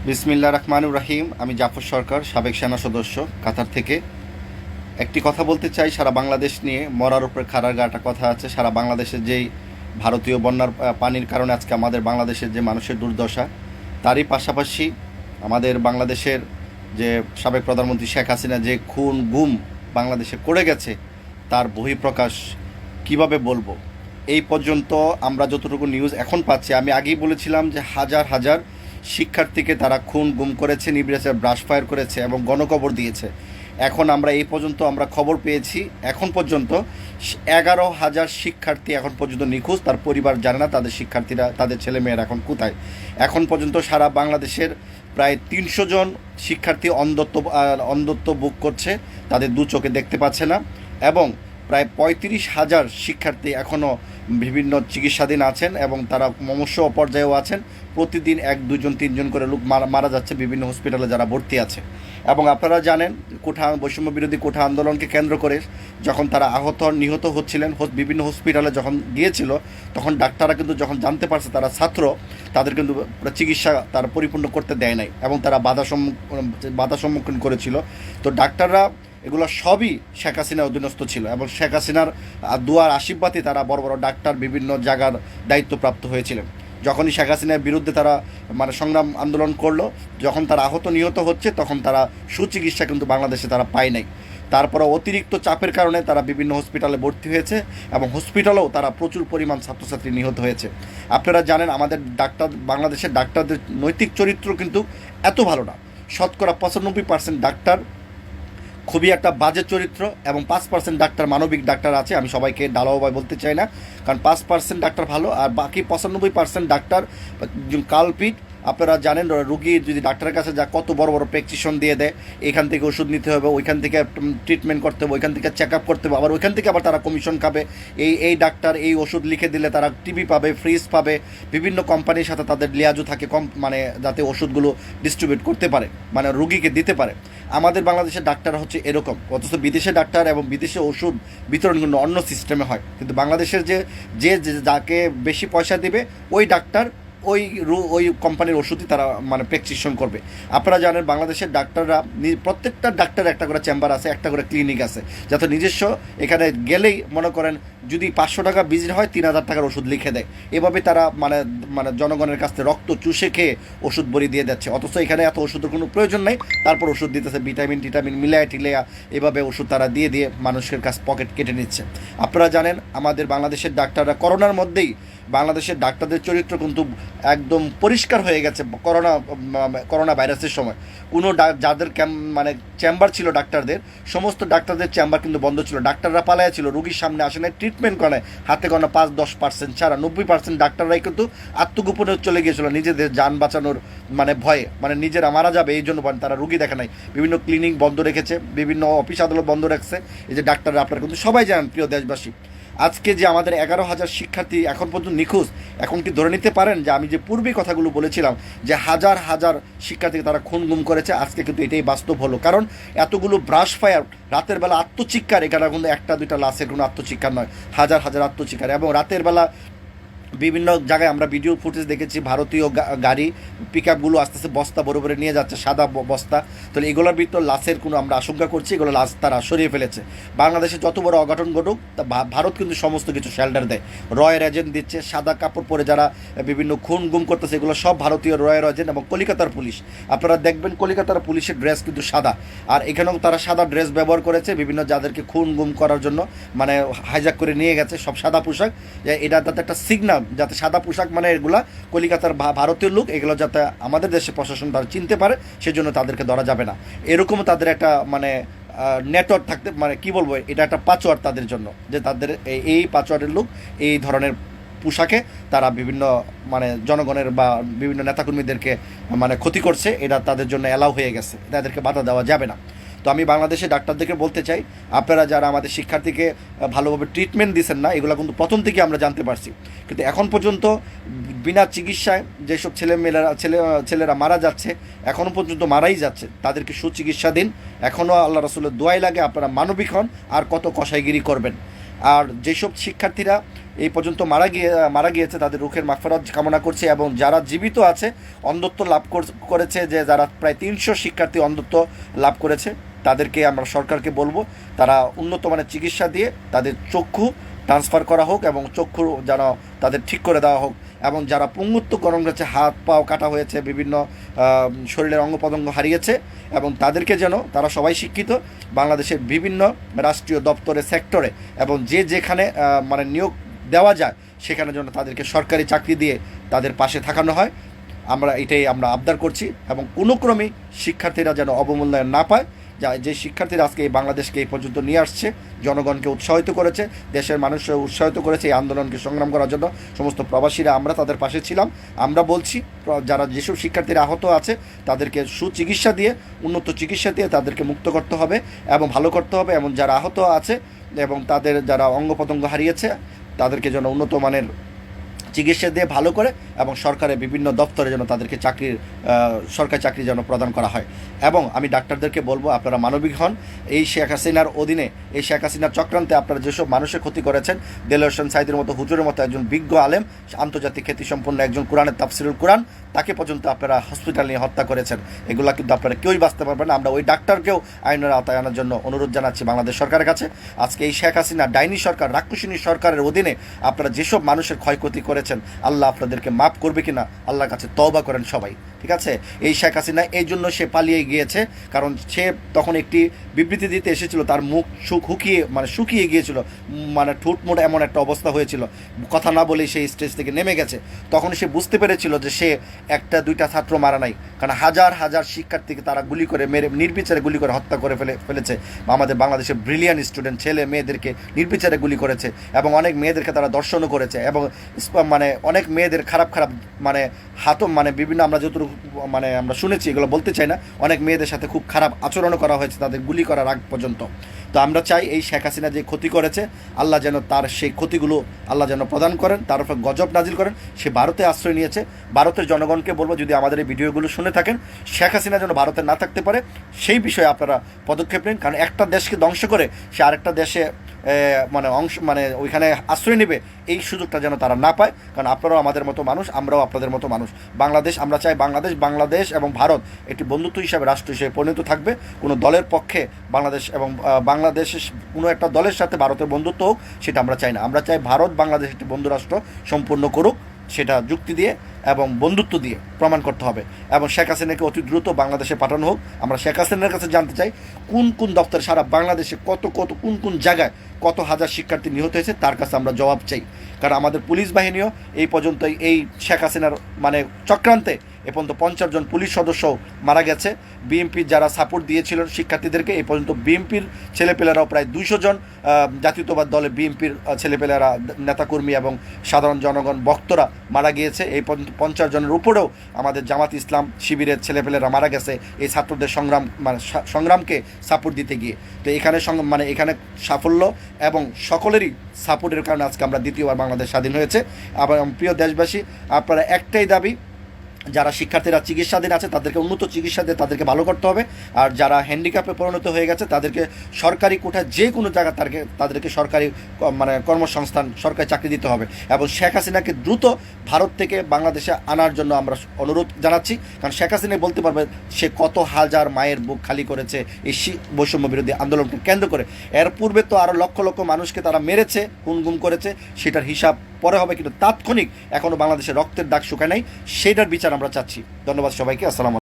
বিসমিল্লাহ রহমানুর রহিম। আমি জাফর সরকার, সাবেক সেনা সদস্য, কাতার থেকে। একটি কথা বলতে চাই সারা বাংলাদেশ নিয়ে। মরার উপরে খাড়ার গাটা কথা আছে। সারা বাংলাদেশের যেই ভারতীয় বন্যার পানির কারণে আজকে আমাদের বাংলাদেশের যে মানুষের দুর্দশা, তারই পাশাপাশি আমাদের বাংলাদেশের যে সাবেক প্রধানমন্ত্রী শেখ হাসিনা যে খুন গুম বাংলাদেশে করে গেছে, তার বহিঃপ্রকাশ কিভাবে বলবো। এই পর্যন্ত আমরা যতটুকু নিউজ এখন পাচ্ছি, আমি আগেই বলেছিলাম যে হাজার হাজার শিক্ষার্থীকে তারা খুন গুম করেছে, নির্বিচারে ব্রাশ ফায়ার করেছে এবং গণকবর দিয়েছে। এখন আমরা এই পর্যন্ত আমরা খবর পেয়েছি, এখন পর্যন্ত 11,000 শিক্ষার্থী এখন পর্যন্ত নিখোঁজ। তার পরিবার জানে না তাদের শিক্ষার্থীরা, তাদের ছেলেমেয়েরা এখন কোথায়। এখন পর্যন্ত সারা বাংলাদেশের প্রায় 300 জন শিক্ষার্থী অন্ধত্ব বুক করছে, তাদের দু চোখে দেখতে পাচ্ছে না। এবং প্রায় 35,000 শিক্ষার্থী এখনও বিভিন্ন চিকিৎসাধীন আছেন এবং তারা মমস্য পর্যায়েও আছেন। প্রতিদিন 1-2 জন 3 জন করে লোক মারা যাচ্ছে বিভিন্ন হসপিটালে যারা ভর্তি আছে। এবং আপনারা জানেন বৈষম্য বিরোধী কোঠা আন্দোলনকে কেন্দ্র করে যখন তারা নিহত হচ্ছিলেন বিভিন্ন হসপিটালে যখন গিয়েছিল, তখন ডাক্তাররা কিন্তু যখন জানতে পারছে তারা ছাত্র, তাদের কিন্তু চিকিৎসা তারা পরিপূর্ণ করতে দেয় নাই এবং তারা বাধা সম্মুখীন করেছিল। তো ডাক্তাররা এগুলো সবই শেখ হাসিনার অধীনস্থ ছিল এবং শেখ হাসিনার দুয়ার আশীর্বাদে তারা বড় বড় ডাক্তার বিভিন্ন জায়গার দায়িত্বপ্রাপ্ত হয়েছিলেন। যখনই শেখ হাসিনার বিরুদ্ধে তারা সংগ্রাম আন্দোলন করলো, যখন তারা নিহত হচ্ছে, তখন তারা সুচিকিৎসা কিন্তু বাংলাদেশে তারা পায় নাই। তারপরে অতিরিক্ত চাপের কারণে তারা বিভিন্ন হসপিটালে ভর্তি হয়েছে এবং হসপিটালেও তারা প্রচুর পরিমাণ ছাত্রছাত্রী নিহত হয়েছে। আপনারা জানেন আমাদের বাংলাদেশের ডাক্তারদের নৈতিক চরিত্র কিন্তু এত ভালো না। শতকরা 95% ডাক্তার খুবই একটা বাজে চরিত্র এবং 5% ডাক্তার মানবিক ডাক্তার আছে। আমি সবাইকে ডালাওভাবে বলতে চাই না, কারণ 5% ডাক্তার ভালো আর বাকি 95% ডাক্তার কালপিট। আপনারা জানেন রুগী যদি ডাক্তারের কাছে যা কত বড় বড় প্রেসক্রিপশন দিয়ে দেয়, এখান থেকে ওষুধ নিতে হবে, ওইখান থেকে ট্রিটমেন্ট করতে হবে, ওইখান থেকে চেক আপ করতে হবে, আবার ওইখান থেকে আবার তারা কমিশন খাবে। এই ডাক্তার এই ওষুধ লিখে দিলে তারা টিভি পাবে, ফ্রিজ পাবে, বিভিন্ন কোম্পানির সাথে তাদের লিয়াজও থাকে যাতে ওষুধগুলো ডিস্ট্রিবিউট করতে পারে, রুগীকে দিতে পারে। আমাদের বাংলাদেশের ডাক্তার হচ্ছে এরকম, অথচ বিদেশে ডাক্তার এবং বিদেশে ওষুধ বিতরণ কিন্তু অন্য সিস্টেমে হয়। কিন্তু বাংলাদেশের যে যাকে বেশি পয়সা দিবে ওই ডাক্তার ওই কোম্পানির ওষুধই তারা প্রেসক্রিপশন করবে। আপনারা জানেন বাংলাদেশের ডাক্তাররা প্রত্যেকটা ডাক্তার একটা করে চেম্বার আছে, একটা করে ক্লিনিক আছে, যাতে নিজস্ব এখানে গেলেই মনে করেন যদি 500 টাকা ভিজিট হয় 3,000 টাকার ওষুধ লিখে দেয়। এভাবে তারা জনগণের কাছ থেকে রক্ত চুষে খেয়ে ওষুধ বড়ি দিয়ে যাচ্ছে, অথচ এখানে এত ওষুধের কোনো প্রয়োজন নেই। তারপর ওষুধ দিতেছে ভিটামিন মিলায়া টিলায়া, এভাবে ওষুধ তারা দিয়ে মানুষের কাছ পকেট কেটে নিচ্ছে। আপনারা জানেন আমাদের বাংলাদেশের ডাক্তাররা করোনার মধ্যেই বাংলাদেশের ডাক্তারদের চরিত্র কিন্তু একদম পরিষ্কার হয়ে গেছে। করোনা ভাইরাসের সময় কোনো যাদের চেম্বার ছিল ডাক্তারদের, সমস্ত ডাক্তারদের চেম্বার কিন্তু বন্ধ ছিল। ডাক্তাররা পালায়া ছিল, রুগীর সামনে আসে না, ট্রিটমেন্ট করে হাতে গোনা 5-10% ছাড়া 90% ডাক্তাররাই কিন্তু আত্মগোপনে চলে গিয়েছিল নিজেদের যান বাঁচানোর ভয়ে, নিজেরা মারা যাবে এই জন্য তারা রুগী দেখে নাই। বিভিন্ন ক্লিনিক বন্ধ রেখেছে, বিভিন্ন অফিস আদালত বন্ধ রাখছে। এই যে ডাক্তাররা আপনারা কিন্তু সবাই জানেন, প্রিয় দেশবাসী, আজকে যে আমাদের 11,000 শিক্ষার্থী এখন পর্যন্ত নিখোঁজ, এখন কি ধরে নিতে পারেন যে আমি যে পূর্বেই কথাগুলো বলেছিলাম যে হাজার হাজার শিক্ষার্থীকে তারা খুন গুম করেছে, আজকে কিন্তু এটাই বাস্তব হলো। কারণ এতগুলো ব্রাশ ফায়ার, রাতের বেলা আত্মচিৎকার, এখানে কিন্তু 1-2টা লাশের কোনো আত্মচিৎকার নয়, হাজার হাজার আত্মচিৎকার। এবং রাতের বেলা বিভিন্ন জায়গায় আমরা ভিডিও ফুটেজ দেখেছি, ভারতীয় গাড়ি পিক আপগুলো আস্তে আস্তে বস্তা বড় বড় নিয়ে যাচ্ছে, সাদা বস্তা। তাহলে এগুলোর ভিতর লাশের কোনো আমরা আশঙ্কা করছি, এগুলো লাশ তারা সরিয়ে ফেলেছে। বাংলাদেশে যত বড় অঘটন ঘটুক, ভারত কিন্তু সমস্ত কিছু শেল্টার দেয়, রয়ের এজেন্ট দিচ্ছে। সাদা কাপড় পরে যারা বিভিন্ন খুন গুম করতেছে, এগুলো সব ভারতীয় রয়ের এজেন্ট এবং কলিকাতার পুলিশ। আপনারা দেখবেন কলিকাতার পুলিশের ড্রেস কিন্তু সাদা, আর এখানেও তারা সাদা ড্রেস ব্যবহার করেছে বিভিন্ন যাদেরকে খুন গুম করার জন্য হাইজ্যাক করে নিয়ে গেছে, সব সাদা পোশাক। এটা তাতে একটা সিগনাল, যাতে সাদা পোশাক এগুলা কলিকাতার ভারতীয় লোক, এগুলো যাতে আমাদের দেশে প্রশাসন তারা চিনতে পারে, সেজন্য তাদেরকে ধরা যাবে না। এরকম তাদের একটা নেটওয়ার্ক থাকতে কি বলবো, এটা একটা পাচওয়ার্ড তাদের জন্য, যে তাদের এই পাচওয়ার্ডের লোক এই ধরনের পোশাকে তারা বিভিন্ন জনগণের বা বিভিন্ন নেতাকর্মীদেরকে ক্ষতি করছে। এটা তাদের জন্য অ্যালাউ হয়ে গেছে, তাদেরকে বাধা দেওয়া যাবে না। তো আমি বাংলাদেশের ডাক্তারদেরকে বলতে চাই, আপনারা যারা আমাদের শিক্ষার্থীকে ভালোভাবে ট্রিটমেন্ট দিচ্ছেন না, এগুলো কিন্তু প্রথম থেকে আমরা জানতে পারছি, কিন্তু এখন পর্যন্ত বিনা চিকিৎসায় যেসব ছেলেরা মারা যাচ্ছে, এখনও পর্যন্ত মারাই যাচ্ছে, তাদেরকে সুচিকিৎসা দিন। এখনও আল্লাহ রাসূলের দোয়াই লাগে, আপনারা মানবিক হন, আর কত কসাইগিরি করবেন। আর যেসব শিক্ষার্থীরা এই পর্যন্ত মারা গিয়েছে তাদের রুহের মাগফিরাত কামনা করছি, এবং যারা জীবিত আছে অন্ধত্ব লাভ করেছে, যে যারা প্রায় 300 শিক্ষার্থী অন্ধত্ব লাভ করেছে, তাদেরকে আমরা সরকারকে বলবো তারা উন্নত মানের চিকিৎসা দিয়ে তাদের চক্ষু ট্রান্সফার করা হোক এবং চক্ষু যেন তাদের ঠিক করে দেওয়া হোক। এবং যারা পঙ্গুত্বকরণ হয়েছে, হাত পাও কাটা হয়েছে, বিভিন্ন শরীরের অঙ্গ প্রত্যঙ্গ হারিয়েছে, এবং তাদেরকে যেন, তারা সবাই শিক্ষিত, বাংলাদেশের বিভিন্ন রাষ্ট্রীয় দপ্তরে, সেক্টরে এবং যে যেখানে মানে নিয়োগ দেওয়া যায় সেখানে যেন তাদেরকে সরকারি চাকরি দিয়ে তাদের পাশে থাকানো হয়। এটাই আমরা আবদার করছি, এবং কোনো ক্রমেই শিক্ষার্থীরা যেন অবমূল্যায়ন না পায়। যে শিক্ষার্থীরা আজকে এই বাংলাদেশকে এই পর্যন্ত নিয়ে আসছে, জনগণকে উৎসাহিত করেছে, দেশের মানুষকে উৎসাহিত করেছে এই আন্দোলনকে সংগ্রাম করার জন্য, সমস্ত প্রবাসীরা আমরা তাদের পাশে ছিলাম। আমরা বলছি যারা যেসব শিক্ষার্থীরা আহত আছে তাদেরকে সুচিকিৎসা দিয়ে, উন্নত চিকিৎসা দিয়ে তাদেরকে মুক্ত করতে হবে এবং ভালো করতে হবে, এবং যারা আহত আছে এবং তাদের যারা অঙ্গ প্রত্যঙ্গ হারিয়েছে তাদেরকে যেন উন্নত মানের চিকিৎসা দিয়ে ভালো করে, এবং সরকারের বিভিন্ন দপ্তরে যেন তাদেরকে সরকারি চাকরি যেন প্রদান করা হয়। এবং আমি ডাক্তারদেরকে বলবো আপনারা মানবিক হন। এই শেখ হাসিনার অধীনে, এই শেখ হাসিনার চক্রান্তে আপনারা যেসব মানুষের ক্ষতি করেছেন, দেলোয়ার হোসেন সাইদের মতো হুজুরের মতো একজন বিজ্ঞ আলেম, আন্তর্জাতিক খ্যাতিসম্পন্ন একজন কোরআনের তাফসিরুল কোরআন, তাকে পর্যন্ত আপনারা হসপিটাল নিয়ে হত্যা করেছেন, এগুলা কিন্তু আপনারা কেউই বাঁচতে পারবেন না। আমরা ওই ডাক্তারকেও আইনের আওতায় আনার জন্য অনুরোধ জানাচ্ছি বাংলাদেশ সরকারের কাছে। আজকে এই শেখ হাসিনা ডাইনি সরকার, রাক্ষসিনী সরকারের অধীনে আপনারা যেসব মানুষের ক্ষয়ক্ষতি করেছেন, আল্লাহ আপনাদেরকে মাফ করবে কিনা আল্লাহর কাছে তওবা করেন সবাই, ঠিক আছে? এই শেখ হাসিনা এই জন্য সে পালিয়ে গিয়েছে, কারণ সে তখন একটি বিবৃতি দিতে এসেছিল, তার মুখ শুকিয়ে গিয়েছিল, মানে ঠোঁটমোট এমন একটা অবস্থা হয়েছিল, কথা না বলেই সেই স্টেজ থেকে নেমে গেছে। তখন সে বুঝতে পেরেছিল যে সে একটা দুইটা ছাত্র মারা নাই, কারণ হাজার হাজার শিক্ষার্থীকে তারা গুলি করে মেরে, নির্বিচারে গুলি করে হত্যা করে ফেলেছে। আমাদের বাংলাদেশের ব্রিলিয়ান্ট স্টুডেন্ট ছেলে মেয়েদেরকে নির্বিচারে গুলি করেছে, এবং অনেক মেয়েদেরকে তারা দর্শনও করেছে, এবং মানে অনেক মেয়েদের খারাপ হাতও, বিভিন্ন আমরা যতটুকু আমরা শুনেছি, এগুলো বলতে চাই না, অনেক মেয়েদের সাথে খুব খারাপ আচরণও করা হয়েছে তাদের গুলি করার আগ পর্যন্ত। তো আমরা চাই এই শেখ হাসিনা যে ক্ষতি করেছে, আল্লাহ যেন তার সেই ক্ষতিগুলো আল্লাহ যেন প্রদান করেন, তার উপর গজব নাজিল করেন। সে ভারতে আশ্রয় নিয়েছে। ভারতের জনগণকে বলবো, যদি আমাদের এই ভিডিওগুলো শুনে থাকেন, শেখ হাসিনা যেন ভারতে না থাকতে পারে সেই বিষয়ে আপনারা পদক্ষেপ নিন, কারণ একটা দেশকে ধ্বংস করে সে আরেকটা দেশে ওইখানে আশ্রয় নেবে, এই সুযোগটা যেন তারা না পায়। কারণ আপনারাও আমাদের মতো মানুষ, আমরাও আপনাদের মতো মানুষ। বাংলাদেশ, আমরা চাই বাংলাদেশ এবং ভারত একটি বন্ধুত্ব হিসাবে, রাষ্ট্র হিসেবে পরিণত থাকবে। কোনো দলের পক্ষে বাংলাদেশ এবং বাংলাদেশের কোনো একটা দলের সাথে ভারতের বন্ধুত্ব হোক, সেটা আমরা চাই না। আমরা চাই ভারত বাংলাদেশ একটি বন্ধু রাষ্ট্র সম্পূর্ণ করুক, সেটা যুক্তি দিয়ে এবং বন্ধুত্ব দিয়ে প্রমাণ করতে হবে, এবং শেখ হাসিনাকে অতি দ্রুত বাংলাদেশে পাঠানো হোক। আমরা শেখ হাসিনার কাছে জানতে চাই কোন কোন দপ্তরে সারা বাংলাদেশে কোন জায়গায় কত হাজার শিক্ষার্থী নিহত হয়েছে, তার কাছে আমরা জবাব চাই। কারণ আমাদের পুলিশ বাহিনীও এই পর্যন্ত এই শেখ হাসিনার চক্রান্তে এ পর্যন্ত 50 জন পুলিশ সদস্য মারা গেছে। বিএনপির যারা সাপোর্ট দিয়েছিল শিক্ষার্থীদেরকে, এই পর্যন্ত বিএনপির ছেলেপেলেরাও প্রায় 200 জন, জাতীয়তাবাদ দলে বিএনপির ছেলেপেলেরা, নেতাকর্মী এবং সাধারণ জনগণ, বক্তরা মারা গিয়েছে। এই পর্যন্ত 50 জনের উপরেও আমাদের জামাত ইসলাম শিবিরের ছেলেপেলেরা মারা গেছে এই ছাত্রদের সংগ্রামকে সাপোর্ট দিতে গিয়ে। তো এখানে এখানে সাফল্য এবং সকলেরই সাপোর্টের কারণে আজকে আমরা দ্বিতীয়বার বাংলাদেশ স্বাধীন হয়েছে। আবার প্রিয় দেশবাসী, আপনারা একটাই দাবি, যারা শিক্ষার্থীরা চিকিৎসাধীন আছে তাদেরকে উন্নত চিকিৎসা দিয়ে তাদেরকে ভালো করতে হবে, আর যারা হ্যান্ডিক্যাপে পরিণত হয়ে গেছে তাদেরকে সরকারি কোঠায় যে কোনো জায়গায় তাদেরকে সরকারি কর্মসংস্থান, সরকারি চাকরি দিতে হবে। এবং শেখ হাসিনাকে দ্রুত ভারত থেকে বাংলাদেশে আনার জন্য আমরা অনুরোধ জানাচ্ছি, কারণ শেখ হাসিনা বলতে পারবে সে কত হাজার মায়ের বুক খালি করেছে এই বৈষম্য বিরোধী আন্দোলনকে কেন্দ্র করে। এর পূর্বে তো আরও লক্ষ লক্ষ মানুষকে তারা মেরেছে, গুম করেছে, সেটার হিসাব পরে হবে, কিন্তু তাৎক্ষণিক এখনও বাংলাদেশের রক্তের দাগ শুকায় নাই, সেটার বিচার আমরা চাচ্ছি। ধন্যবাদ সবাইকে। আসসালাম।